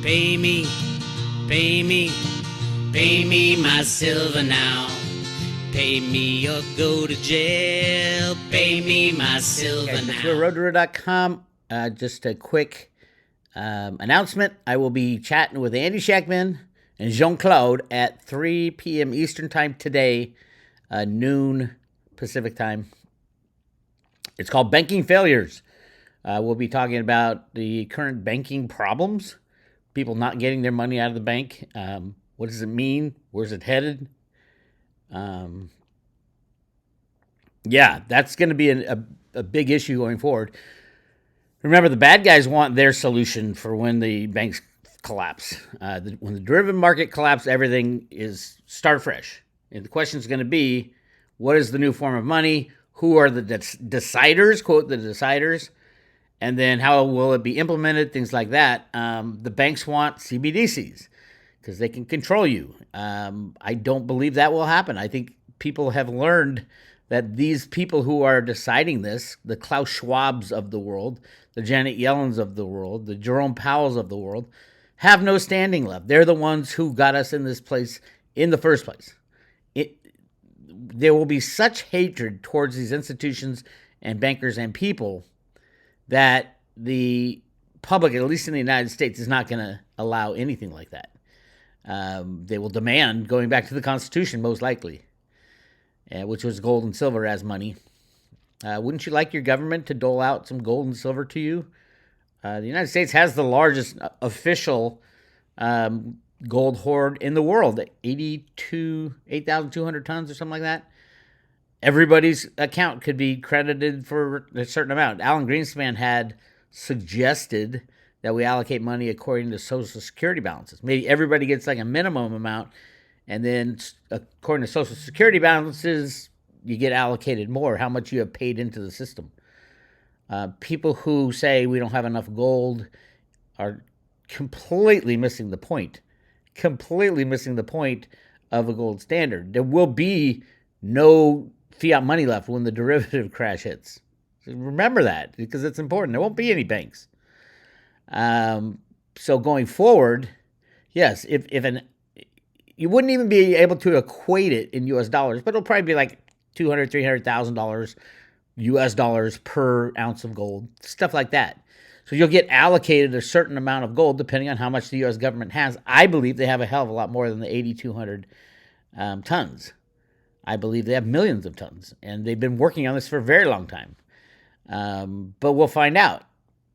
Pay me, pay me, pay me my silver now. Pay me or go to jail. Pay me my silver Okay, now. so roadrunner.com. Just a quick announcement. I will be chatting with Andy Shackman and Jean-Claude at 3 p.m. Eastern Time today, noon Pacific Time. It's called Banking Failures. We'll be talking about the current banking problems, people not getting their money out of the bank. What does it mean? Where's it headed? Yeah, that's going to be a big issue going forward. Remember, the bad guys want their solution for when the banks collapse. When the derivative market collapses, everything is start fresh. And the question is going to be, what is the new form of money? Who are the deciders, quote, the deciders? And then how will it be implemented, things like that. The banks want CBDCs because they can control you. I don't believe that will happen. I think people have learned that these people who are deciding this, the Klaus Schwabs of the world, the Janet Yellens of the world, the Jerome Powells of the world, have no standing left. They're the ones who got us in this place in the first place. There will be such hatred towards these institutions and bankers and people that the public, at least in the United States, is not going to allow anything like that. They will demand going back to the Constitution, most likely, which was gold and silver as money. Wouldn't you like your government to dole out some gold and silver to you? The United States has the largest official gold hoard in the world, 8,200 tons or something like that. Everybody's account could be credited for a certain amount. Alan Greenspan had suggested that we allocate money according to Social Security balances. Maybe everybody gets like a minimum amount, and then according to Social Security balances, you get allocated more, how much you have paid into the system. People who say we don't have enough gold are completely missing the point. Completely missing the point of a gold standard. There will be no fiat money left when the derivative crash hits. So remember that, because it's important. There won't be any banks. So going forward, yes, you wouldn't even be able to equate it in U.S. dollars, but it'll probably be like $200,000, $300,000 U.S. dollars per ounce of gold, stuff like that. So you'll get allocated a certain amount of gold depending on how much the U.S. government has. I believe they have a hell of a lot more than the 8,200 tons. I believe they have millions of tons, and they've been working on this for a very long time. But we'll find out.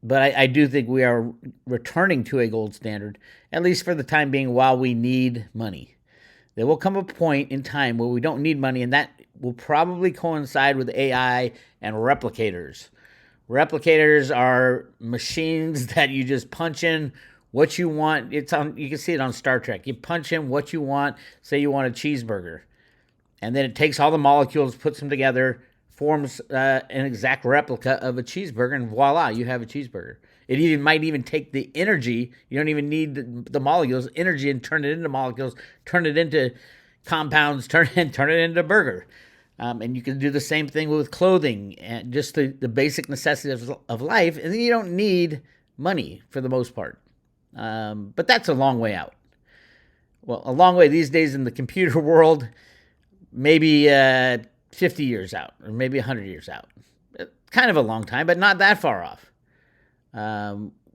But I do think we are returning to a gold standard, at least for the time being, while we need money. There will come a point in time where we don't need money, and that will probably coincide with AI and replicators. Replicators are machines that you just punch in what you want. You can see it on Star Trek. You punch in what you want. Say you want a cheeseburger. And then it takes all the molecules, puts them together, forms an exact replica of a cheeseburger, and voila, you have a cheeseburger. It might even take the energy. You don't even need the molecules, energy, and turn it into molecules, turn it into compounds, turn it into a burger. And you can do the same thing with clothing and just the basic necessities of life. And then you don't need money for the most part. But that's a long way out. Well, a long way these days in the computer world, maybe 50 years out or maybe 100 years out. Kind of a long time, but not that far off.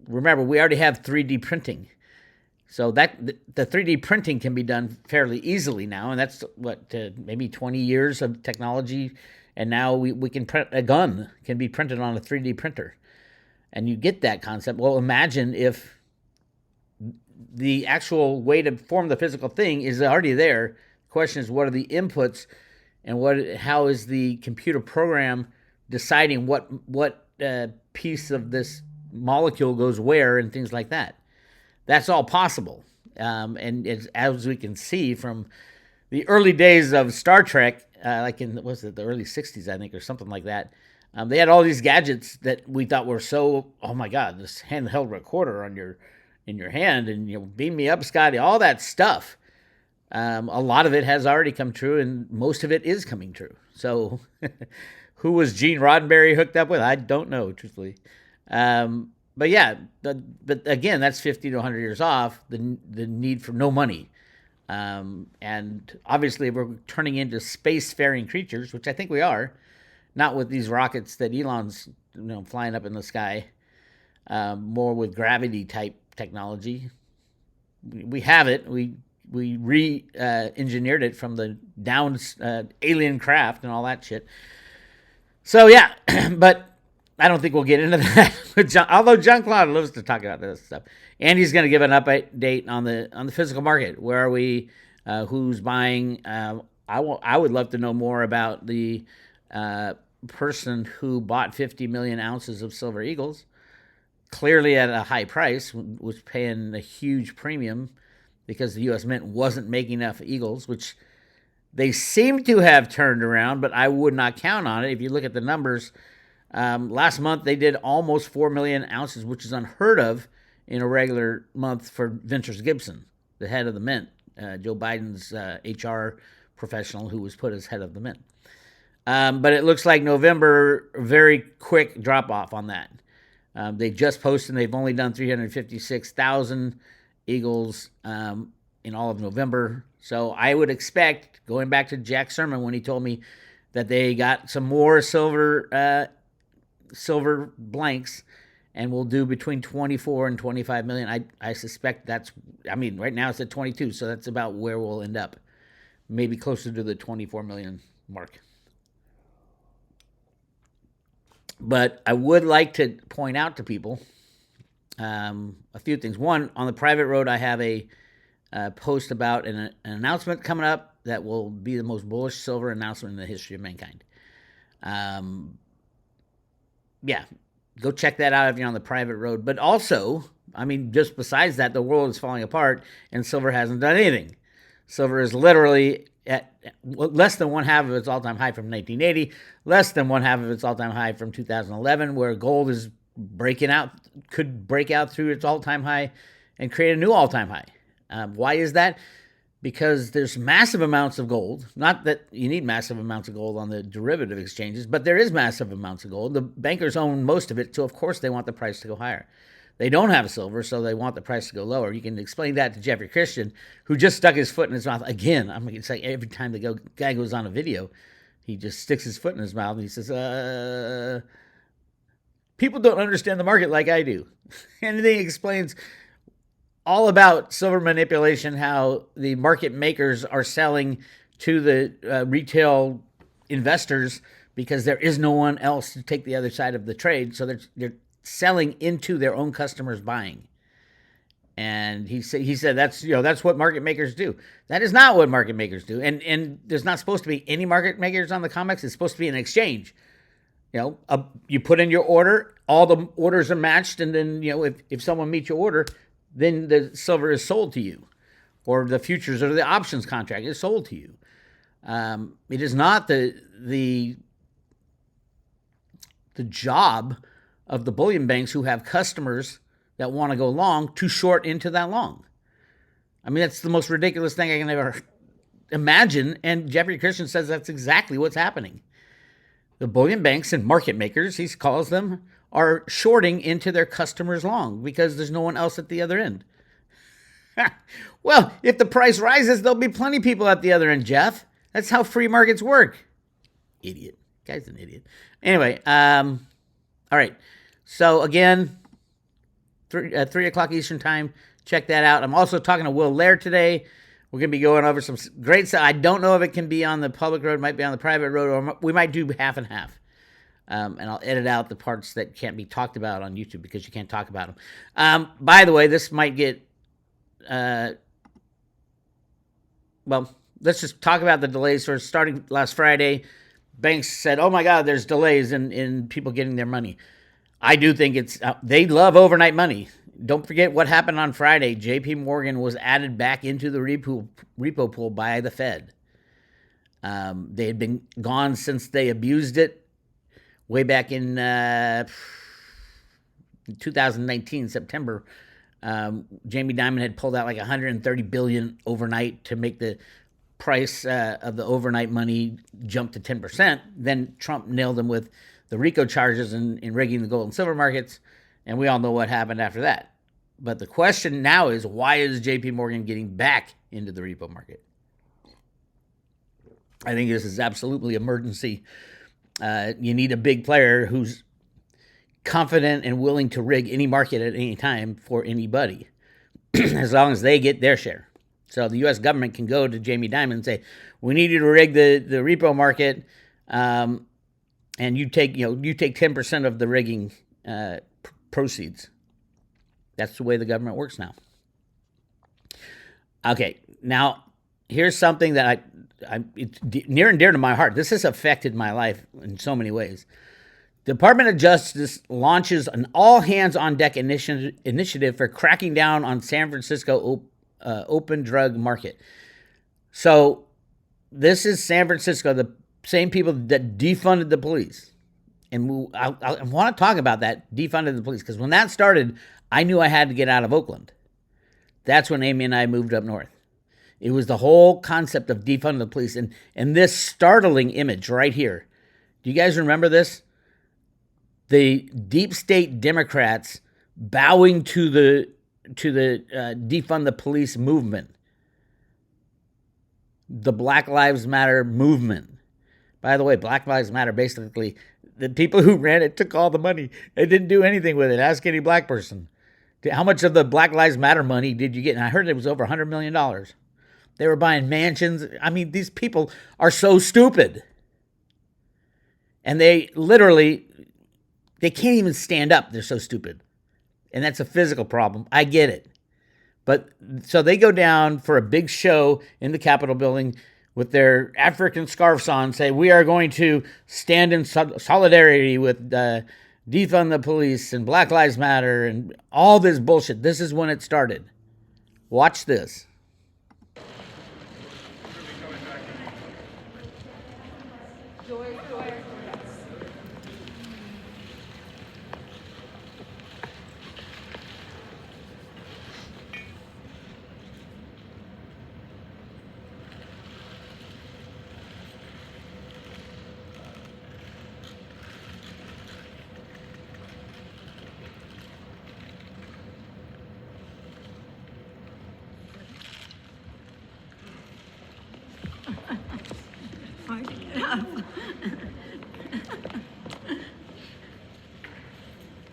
Remember, we already have 3D printing. So that the 3D printing can be done fairly easily now, and that's maybe 20 years of technology, and now we can print a gun can be printed on a 3D printer, and you get that concept. Well, imagine if the actual way to form the physical thing is already there. The question is, what are the inputs, and how is the computer program deciding what piece of this molecule goes where and things like that. That's all possible. And as we can see from the early days of Star Trek, like in, the early 60s, I think, or something like that, they had all these gadgets that we thought were so, oh my God, this handheld recorder in your hand, and beam me up, Scotty, all that stuff. A lot of it has already come true, and most of it is coming true. So who was Gene Roddenberry hooked up with? I don't know, truthfully. but yeah, but again, that's 50 to 100 years off the need for no money. And obviously, we're turning into spacefaring creatures, which I think we are, not with these rockets that Elon's flying up in the sky, more with gravity type technology. We have it. We re-engineered it from the down alien craft and all that shit. So yeah, but I don't think we'll get into that. Although John Cloud loves to talk about this stuff, and he's going to give an update on the physical market. Where are we? Who's buying? I would love to know more about the person who bought 50 million ounces of silver eagles, clearly at a high price, was paying a huge premium because the U.S. Mint wasn't making enough eagles, which they seem to have turned around, but I would not count on it. If you look at the numbers, last month they did almost 4 million ounces, which is unheard of in a regular month for Ventures Gibson, the head of the Mint, Joe Biden's HR professional who was put as head of the Mint. But it looks like November, very quick drop off on that. They just posted they've only done 356,000 eagles in all of November. So I would expect, going back to Jack Sermon when he told me that they got some more silver blanks and will do between 24 and 25 million. I suspect that's, right now it's at 22, so that's about where we'll end up. Maybe closer to the 24 million mark. But I would like to point out to people a few things. One, on the private road, I have a post about an announcement coming up that will be the most bullish silver announcement in the history of mankind. Yeah, go check that out if you're on the private road. But also, just besides that, the world is falling apart and silver hasn't done anything. Silver is literally at less than one half of its all-time high from 1980, less than one half of its all-time high from 2011, where gold is could break out through its all-time high and create a new all-time high. Why is that? Because there's massive amounts of gold. Not that you need massive amounts of gold on the derivative exchanges, but there is massive amounts of gold. The bankers own most of it, so of course they want the price to go higher. They don't have silver, so they want the price to go lower. You can explain that to Jeffrey Christian, who just stuck his foot in his mouth. Again, it's like every time the guy goes on a video, he just sticks his foot in his mouth and he says, people don't understand the market like I do. And then he explains all about silver manipulation, how the market makers are selling to the retail investors because there is no one else to take the other side of the trade. So they're selling into their own customers buying. And he said that's what market makers do. That is not what market makers do. And there's not supposed to be any market makers on the COMEX. It's supposed to be an exchange. You put in your order, all the orders are matched, and then if someone meets your order, then the silver is sold to you, or the futures or the options contract is sold to you. It is not the job of the bullion banks who have customers that want to go long to short into that long. That's the most ridiculous thing I can ever imagine. And Jeffrey Christian says that's exactly what's happening. The bullion banks and market makers, he calls them, are shorting into their customers long because there's no one else at the other end. Well, if the price rises, there'll be plenty of people at the other end, Jeff. That's how free markets work. Idiot. Guy's an idiot. Anyway, all right. So again, 3 o'clock Eastern time. Check that out. I'm also talking to Will Lair today. We're going to be going over some great stuff. I don't know if it can be on the public road, might be on the private road, or we might do half and half. And I'll edit out the parts that can't be talked about on YouTube because you can't talk about them. By the way, this might get... well, let's just talk about the delays. So starting last Friday, banks said, oh my God, there's delays in people getting their money. I do think they love overnight money. Don't forget what happened on Friday. JP Morgan was added back into the repo pool by the Fed. They had been gone since they abused it way back in 2019, September. Jamie Dimon had pulled out like $130 billion overnight to make the price of the overnight money jump to 10%. Then Trump nailed them with the RICO charges in rigging the gold and silver markets. And we all know what happened after that. But the question now is, why is JP Morgan getting back into the repo market? I think this is absolutely emergency. You need a big player who's confident and willing to rig any market at any time for anybody, as long as they get their share. So the U.S. government can go to Jamie Dimon and say, "We need you to rig the repo market, and you take 10% of the rigging proceeds." That's the way the government works now. Okay, now here's something that it's near and dear to my heart. This has affected my life in so many ways. The Department of Justice launches an all-hands-on-deck initiative for cracking down on San Francisco open drug market. So this is San Francisco, the same people that defunded the police. And I want to talk about that, defunded the police, because when that started, I knew I had to get out of Oakland. That's when Amy and I moved up north. It was the whole concept of defunding the police. And this startling image right here. Do you guys remember this? The deep state Democrats bowing to the defund the police movement. The Black Lives Matter movement. By the way, Black Lives Matter, basically, the people who ran it took all the money. They didn't do anything with it. Ask any black person. How much of the Black Lives Matter money did you get? And I heard it was over $100 million. They were buying mansions. I mean, these people are so stupid. And they can't even stand up. They're so stupid. And that's a physical problem. I get it. But so they go down for a big show in the Capitol building with their African scarves on, say, "We are going to stand in solidarity with defund the police and Black Lives Matter," and all this bullshit. This is when it started. Watch this.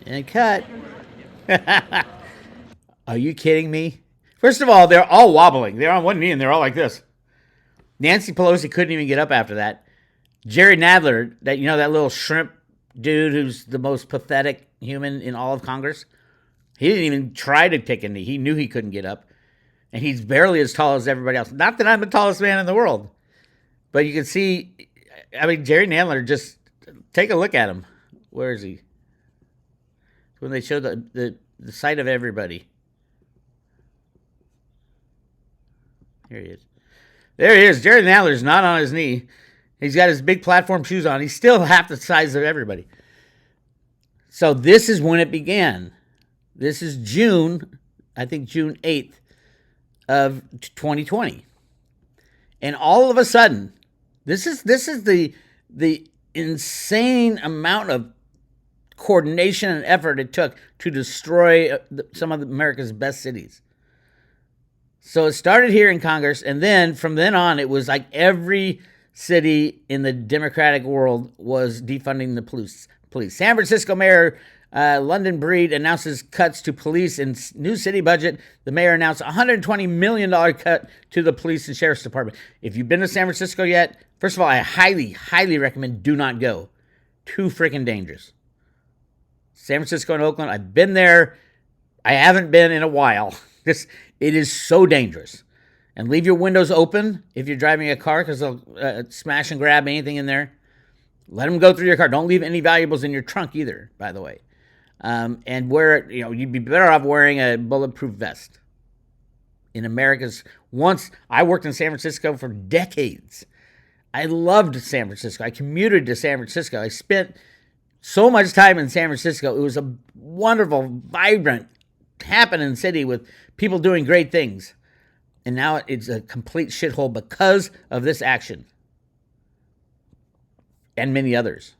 And cut. Are you kidding me? First of all, they're all wobbling. They're on one knee and they're all like this. Nancy Pelosi couldn't even get up after that. Jerry Nadler, that little shrimp dude who's the most pathetic human in all of Congress, he didn't even try to take a knee. He knew he couldn't get up. And he's barely as tall as everybody else. Not that I'm the tallest man in the world. But you can see, Jerry Nadler, just take a look at him. Where is he? When they show the sight of everybody. Here he is. There he is. Jerry Nadler's not on his knee. He's got his big platform shoes on. He's still half the size of everybody. So this is when it began. This is June 8th of 2020. And all of a sudden, this is the insane amount of coordination and effort it took to destroy some of America's best cities. So it started here in Congress, and then from then on, it was like every city in the Democratic world was defunding the police. San Francisco Mayor London Breed announces cuts to police in new city budget. The mayor announced a $120 million cut to the police and sheriff's department. If you've been to San Francisco yet, first of all, I highly, highly recommend do not go. Too freaking dangerous. San Francisco and Oakland, I've been there. I haven't been in a while. It is so dangerous. And leave your windows open if you're driving a car, because they'll smash and grab anything in there. Let them go through your car. Don't leave any valuables in your trunk either, by the way. And you'd be better off wearing a bulletproof vest. In once I worked in San Francisco for decades. I loved San Francisco. I commuted to San Francisco. I spent so much time in San Francisco. It was a wonderful, vibrant, happening city with people doing great things. And now it's a complete shithole because of this action. And many others.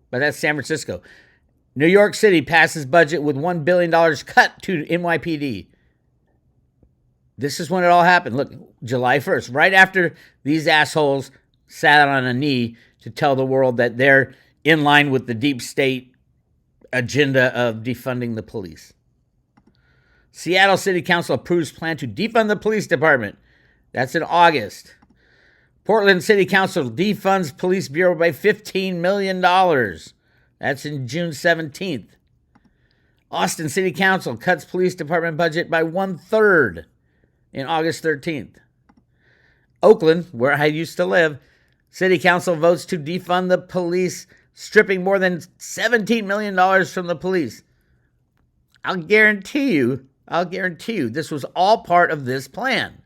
But that's San Francisco. New York City passes budget with $1 billion cut to NYPD. This is when it all happened. Look, July 1st, right after these assholes sat on a knee to tell the world that they're in line with the deep state agenda of defunding the police. Seattle City Council approves plan to defund the police department. That's in August. Portland City Council defunds police bureau by $15 million. That's in June 17th. Austin City Council cuts police department budget by 1/3 in August 13th. Oakland, where I used to live, City Council votes to defund the police, stripping more than $17 million from the police. I'll guarantee you, this was all part of this plan.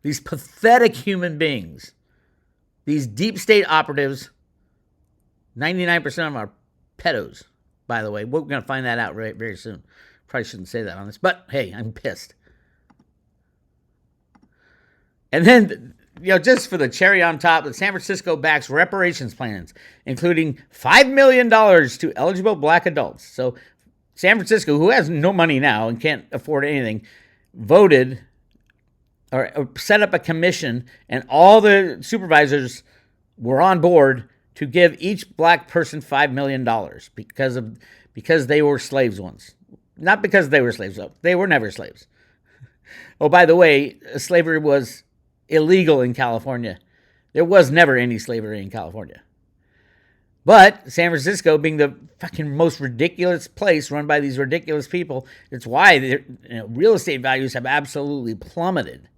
These pathetic human beings, these deep state operatives, 99% of them are pedos, by the way. We're going to find that out very soon. Probably shouldn't say that on this, but hey, I'm pissed. And then, just for the cherry on top, San Francisco backs reparations plans, including $5 million to eligible black adults. So San Francisco, who has no money now and can't afford anything, voted or set up a commission, and all the supervisors were on board to give each black person $5 million because they were slaves once. Not because they were slaves, though. They were never slaves. Oh, by the way, slavery was illegal in California. There was never any slavery in California. But San Francisco, being the fucking most ridiculous place run by these ridiculous people, it's why real estate values have absolutely plummeted.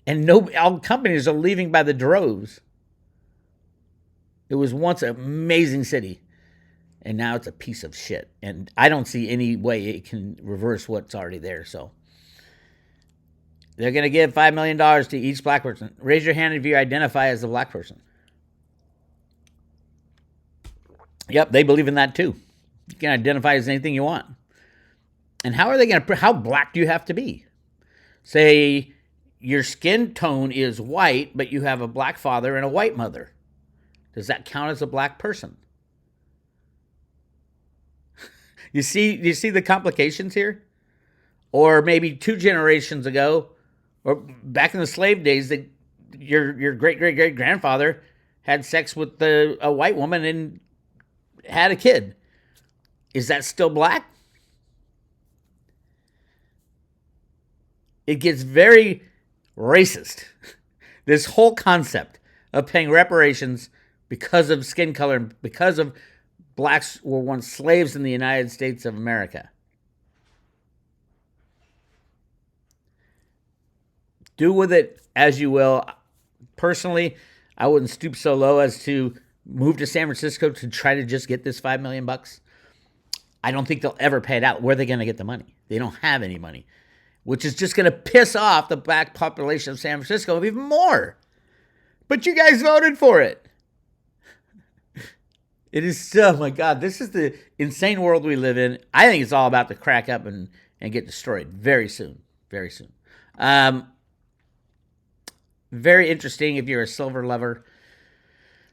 And all companies are leaving by the droves. It was once an amazing city, and now it's a piece of shit. And I don't see any way it can reverse what's already there. So they're going to give $5 million to each black person. Raise your hand if you identify as a black person. Yep, they believe in that too. You can identify as anything you want. And how are they going to, how black do you have to be? Say your skin tone is white, but you have a black father and a white mother. Does that count as a black person? You see the complications here? Or maybe 2 generations ago, or back in the slave days, that your great-great-great-grandfather had sex with a white woman and had a kid. Is that still black? It gets very racist. This whole concept of paying reparations because of skin color, because of blacks were once slaves in the United States of America. Do with it as you will. Personally, I wouldn't stoop so low as to move to San Francisco to try to just get this $5 million. I don't think they'll ever pay it out. Where are they going to get the money? They don't have any money, which is just going to piss off the black population of San Francisco even more. But you guys voted for it. It is, oh my God, this is the insane world we live in. I think it's all about to crack up and get destroyed very soon. Very soon. Very interesting if you're a silver lover.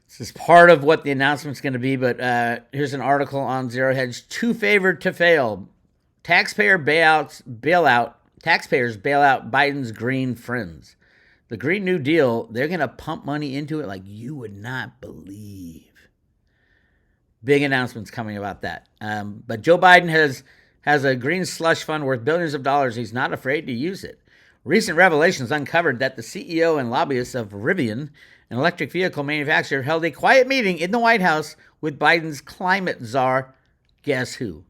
This is part of what the announcement's going to be, but here's an article on Zero Hedge. Too favored to fail. Taxpayers bail out Biden's green friends. The Green New Deal, they're going to pump money into it like you would not believe. Big announcements coming about that. But Joe Biden has a green slush fund worth billions of dollars. He's not afraid to use it. Recent revelations uncovered that the CEO and lobbyists of Rivian, an electric vehicle manufacturer, held a quiet meeting in the White House with Biden's climate czar. Guess who?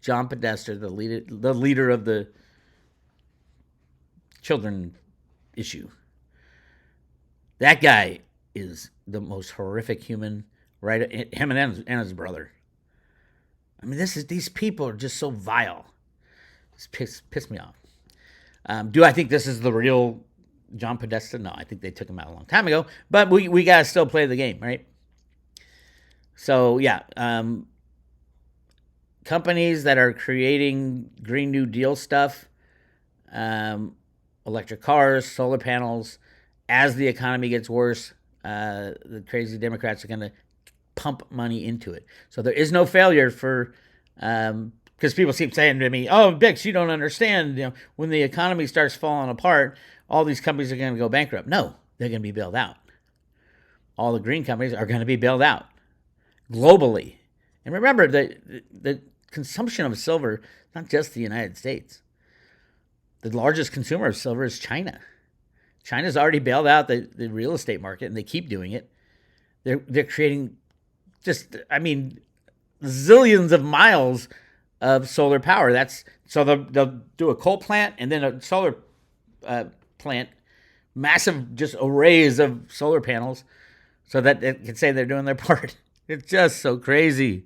John Podesta, the leader of the children issue. That guy is the most horrific human, right? Him and his brother. I mean, these people are just so vile. It's piss me off. Do I think this is the real John Podesta? No, I think they took him out a long time ago. But we got to still play the game, right? So, yeah. Companies that are creating Green New Deal stuff, electric cars, solar panels, as the economy gets worse, the crazy Democrats are going to pump money into it. So there is no failure for, because people keep saying to me, "Oh, Bix, you don't understand. When the economy starts falling apart, all these companies are going to go bankrupt." No, they're going to be bailed out. All the green companies are going to be bailed out globally. And remember, the consumption of silver, not just the United States. The largest consumer of silver is China. China's already bailed out the real estate market, and they keep doing it. They're creating zillions of miles of solar power. So they'll do a coal plant and then a solar plant, massive just arrays of solar panels, so that they can say they're doing their part. It's just so crazy.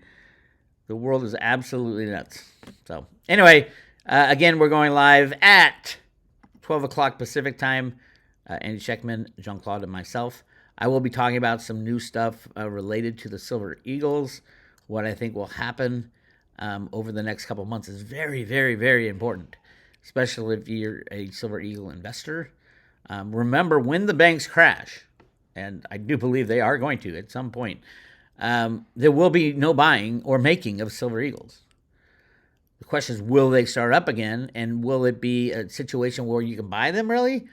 The world is absolutely nuts. So anyway, again, we're going live at 12 o'clock Pacific time. Andy Scheckman, Jean-Claude, and myself. I will be talking about some new stuff related to the Silver Eagles. What I think will happen over the next couple months is very, very, very important, especially if you're a Silver Eagle investor. Remember, when the banks crash, and I do believe they are going to at some point, there will be no buying or making of Silver Eagles. The question is, will they start up again, and will it be a situation where you can buy them, really?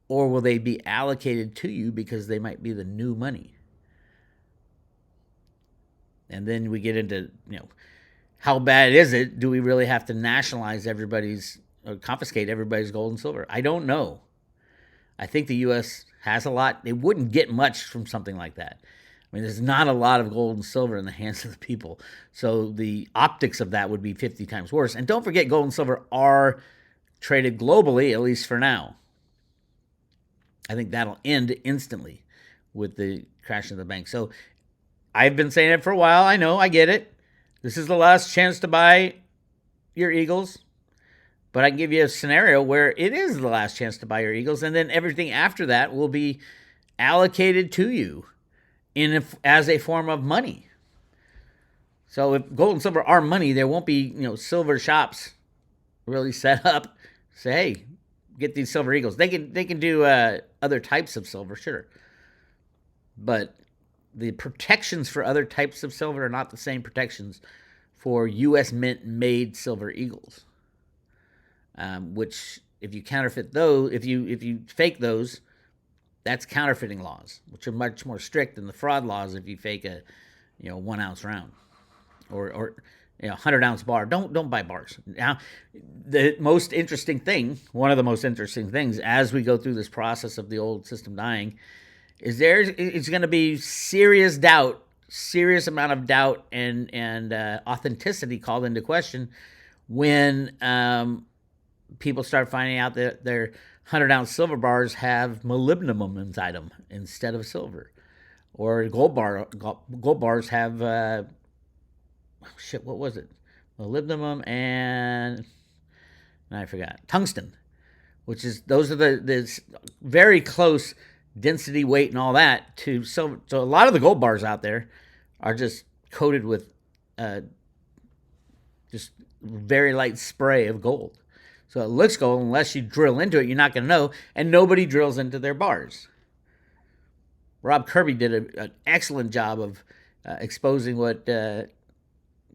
Or will they be allocated to you because they might be the new money? And then we get into, how bad is it? Do we really have to nationalize or confiscate everybody's gold and silver? I don't know. I think the U.S. has a lot. It wouldn't get much from something like that. I mean, there's not a lot of gold and silver in the hands of the people. So the optics of that would be 50 times worse. And don't forget, gold and silver are traded globally, at least for now. I think that'll end instantly with the crash of the bank. So I've been saying it for a while. I know, I get it. This is the last chance to buy your Eagles. But I can give you a scenario where it is the last chance to buy your Eagles, and then everything after that will be allocated to you as a form of money. So if gold and silver are money, there won't be silver shops really set up. Say, hey, get these Silver Eagles. They can do other types of silver, sure. But the protections for other types of silver are not the same protections for U.S. Mint-made Silver Eagles. Which, if you counterfeit those, if you fake those, that's counterfeiting laws, which are much more strict than the fraud laws if you fake a 1 ounce round or 100-ounce bar. Don't buy bars. Now, one of the most interesting things as we go through this process of the old system dying is it's going to be serious amount of doubt and authenticity called into question when people start finding out that their 100-ounce silver bars have molybdenum inside them instead of silver, or gold bars have what was it? Molybdenum and I forgot. Tungsten, those are the very close density, weight, and all that to silver. So a lot of the gold bars out there are just coated with just very light spray of gold. So it looks gold. Unless you drill into it, you're not going to know. And nobody drills into their bars. Rob Kirby did an excellent job of exposing what the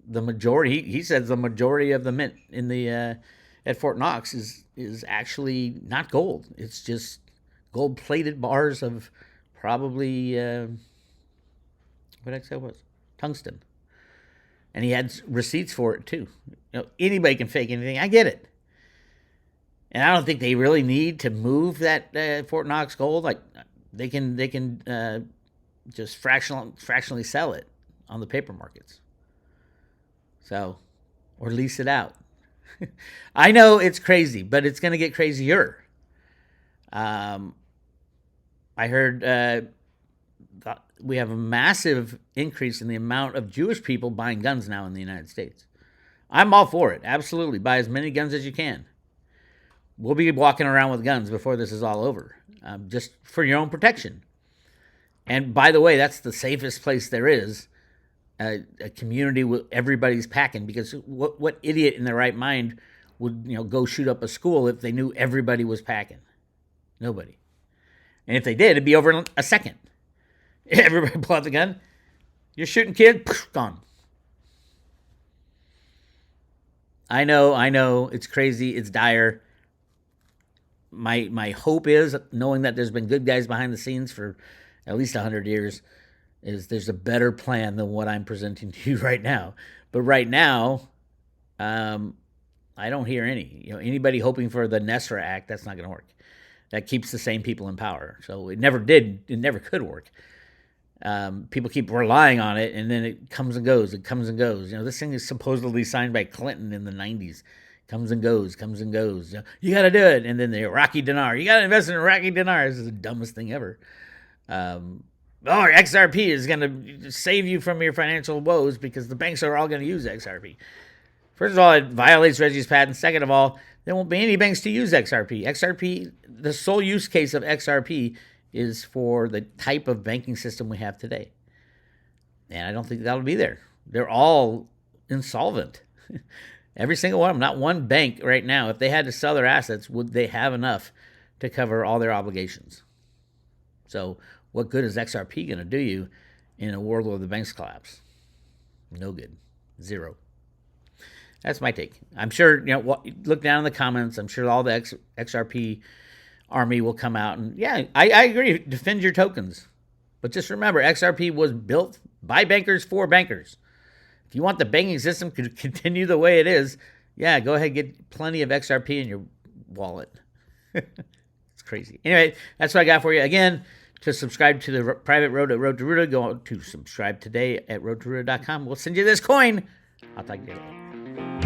majority. He says the majority of the mint in the at Fort Knox is actually not gold. It's just gold-plated bars of probably what did I say it was? Tungsten. And he had receipts for it too. Anybody can fake anything. I get it. And I don't think they really need to move that Fort Knox gold. Like they can just fractionally sell it on the paper markets. So, or lease it out. I know it's crazy, but it's going to get crazier. I heard we have a massive increase in the amount of Jewish people buying guns now in the United States. I'm all for it. Absolutely. Buy as many guns as you can. We'll be walking around with guns before this is all over, just for your own protection. And by the way, that's the safest place there is, a community where everybody's packing, because what idiot in their right mind would go shoot up a school if they knew everybody was packing? Nobody. And if they did, it'd be over in a second. Everybody pull out the gun. You're shooting kids, gone. I know, it's crazy, it's dire. My hope is, knowing that there's been good guys behind the scenes for at least 100 years, is there's a better plan than what I'm presenting to you right now. But right now, I don't hear any. Anybody hoping for the NESRA Act, that's not going to work. That keeps the same people in power. So it never did. It never could work. People keep relying on it, and then it comes and goes. It comes and goes. This thing is supposedly signed by Clinton in the 90s. Comes and goes, comes and goes. You got to do it. And then the Iraqi dinar. You got to invest in Iraqi dinar. This is the dumbest thing ever. XRP is going to save you from your financial woes because the banks are all going to use XRP. First of all, it violates Reggie's patent. Second of all, there won't be any banks to use XRP. XRP, the sole use case of XRP is for the type of banking system we have today. And I don't think that'll be there. They're all insolvent. Every single one of them. Not one bank right now, if they had to sell their assets, would they have enough to cover all their obligations? So what good is XRP going to do you in a world where the banks collapse? No good. Zero. That's my take. I'm sure, look down in the comments. I'm sure all the XRP army will come out. And yeah, I agree. Defend your tokens. But just remember, XRP was built by bankers for bankers. If you want the banking system to continue the way it is, yeah, go ahead and get plenty of XRP in your wallet. It's crazy. Anyway, that's what I got for you. Again, to subscribe to the private road at Road to Ruta, go to subscribe today at roadtoruta.com. We'll send you this coin. I'll talk to you later.